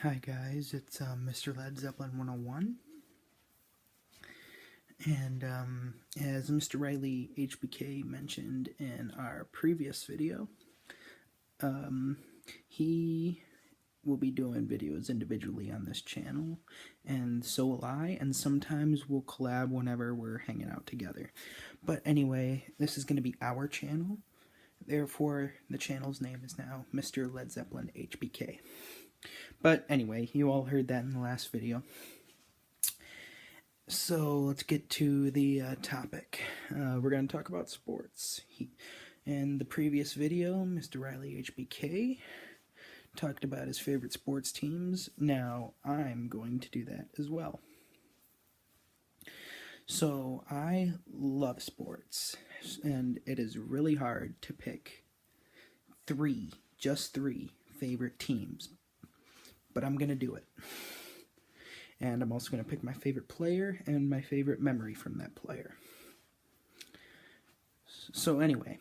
Hi guys, it's Mr.Ledzeppelin 101, and as Mr. Riley HBK mentioned in our previous video, he will be doing videos individually on this channel, and so will I, and sometimes we'll collab whenever we're hanging out together. But anyway, this is going to be our channel, therefore the channel's name is now Mr. Ledzeppelin HBK. But anyway, you all heard that in the last video. So let's get to the topic. We're going to talk about sports. In the previous video, Mr. Riley HBK talked about his favorite sports teams. Now I'm going to do that as well. So I love sports, and it is really hard to pick just three favorite teams. But I'm going to do it. And I'm also going to pick my favorite player and my favorite memory from that player. So anyway,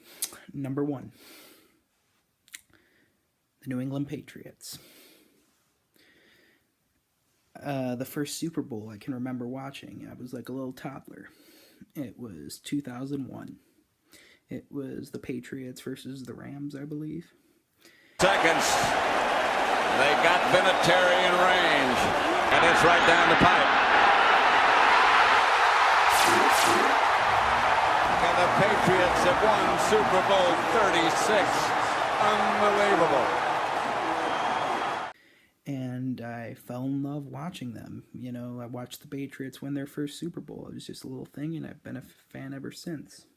number one, the New England Patriots. The first Super Bowl I can remember watching, I was like a little toddler. It was 2001. It was the Patriots versus the Rams, I believe. Seconds. They got Vinatieri in range, and it's right down the pipe. And the Patriots have won Super Bowl 36. Unbelievable. And I fell in love watching them. You know, I watched the Patriots win their first Super Bowl. It was just a little thing, and I've been a fan ever since.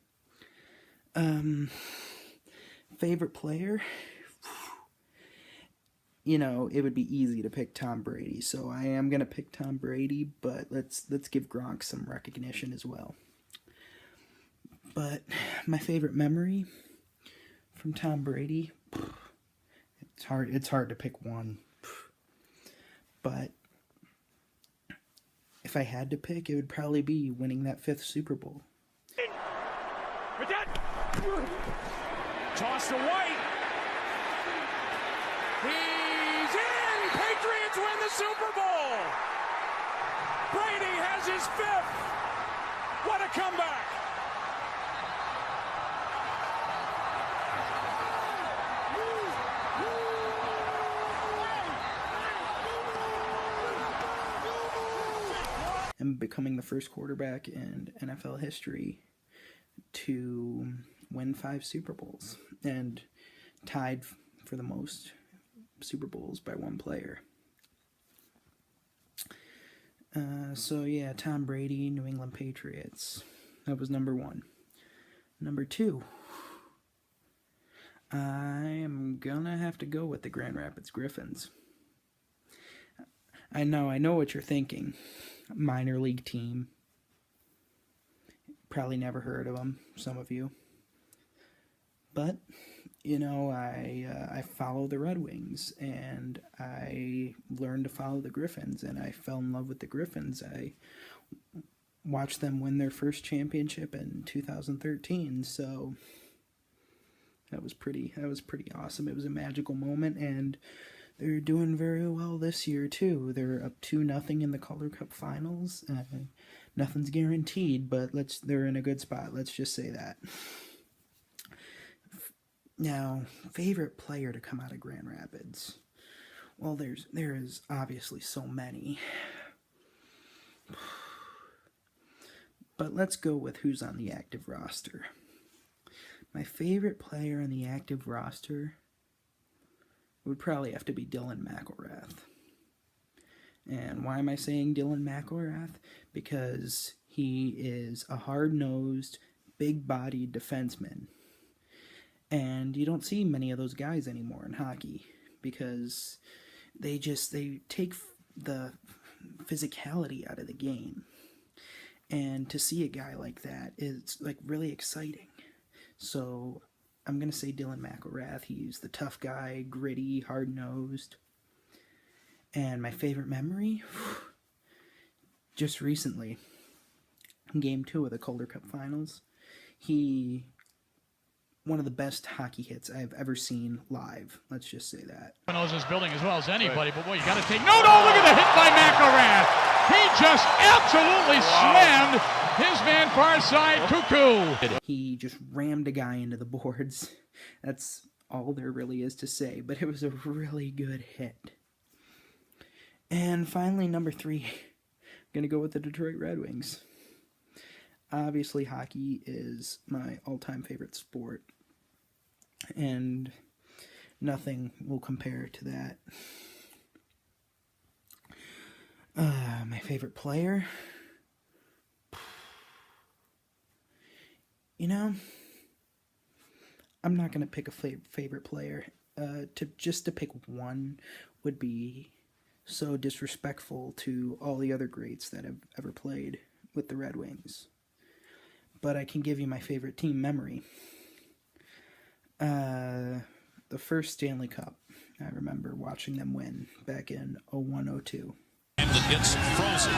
Favorite player? You know, it would be easy to pick Tom Brady, so I am going to pick Tom Brady, but let's give Gronk some recognition as well. But my favorite memory from Tom Brady, it's hard to pick one. But if I had to pick, it would probably be winning that 5th Super Bowl. Toss to White. He's in! Patriots win the Super Bowl! Brady has his 5th! What a comeback! And becoming the first quarterback in NFL history to win 5 Super Bowls, and tied for the most Super Bowls by one player. So yeah, Tom Brady, New England Patriots. That was number one. Number two, I am gonna have to go with the Grand Rapids Griffins. I know what you're thinking. Minor league team. Probably never heard of them, some of you. But, you know, I follow the Red Wings, and I learned to follow the Griffins, and I fell in love with the Griffins. I watched them win their first championship in 2013, so that was pretty awesome. It was a magical moment, and they're doing very well this year too. They're up 2-0 in the Calder Cup Finals. Nothing's guaranteed, but they're in a good spot. Let's just say that. Now, favorite player to come out of Grand Rapids? Well, there is obviously so many. But let's go with who's on the active roster. My favorite player on the active roster would probably have to be Dylan McElrath. And why am I saying Dylan McElrath? Because he is a hard-nosed, big-bodied defenseman. And you don't see many of those guys anymore in hockey, because they take the physicality out of the game. And to see a guy like that is like really exciting. So I'm going to say Dylan McElrath. He's the tough guy, gritty, hard-nosed. And my favorite memory? Just recently, in Game 2 of the Calder Cup Finals, he one of the best hockey hits I've ever seen live. Let's just say that. Knows this building as well as anybody, but boy, you got to take. No, look at the hit by McElrath. He just absolutely slammed his man far side, Cuckoo. He just rammed a guy into the boards. That's all there really is to say, but it was a really good hit. And finally, number 3, I'm going to go with the Detroit Red Wings. Obviously, hockey is my all-time favorite sport, and nothing will compare to that. My favorite player? You know, I'm not going to pick a favorite player. To pick one would be so disrespectful to all the other greats that have ever played with the Red Wings. But I can give you my favorite team memory. The first Stanley Cup. I remember watching them win back in 01-02. That gets frozen.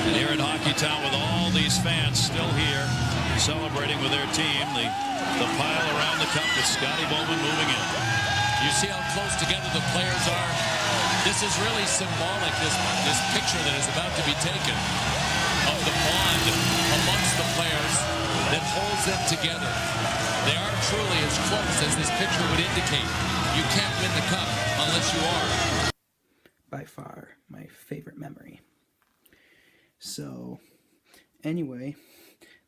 And here in Hockeytown with all these fans still here celebrating with their team, the pile around the cup with Scotty Bowman moving in. You see how close together the players are? This is really symbolic, this picture that is about to be taken of the bond amongst the players that holds them together. They are truly as close as this picture would indicate. You can't win the cup unless you are. By far my favorite memory. So, anyway,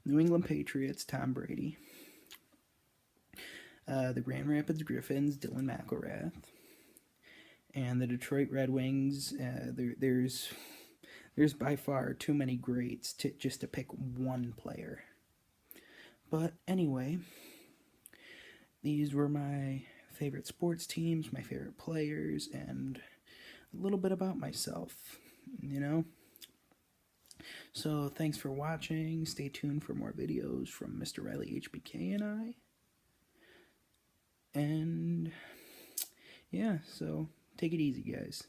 New England Patriots, Tom Brady. The Grand Rapids Griffins, Dylan McElrath. And the Detroit Red Wings, there's by far too many greats just to pick one player. But anyway, these were my favorite sports teams, my favorite players, and a little bit about myself, you know? So thanks for watching. Stay tuned for more videos from Mr. Riley HBK and I. And yeah, so take it easy, guys.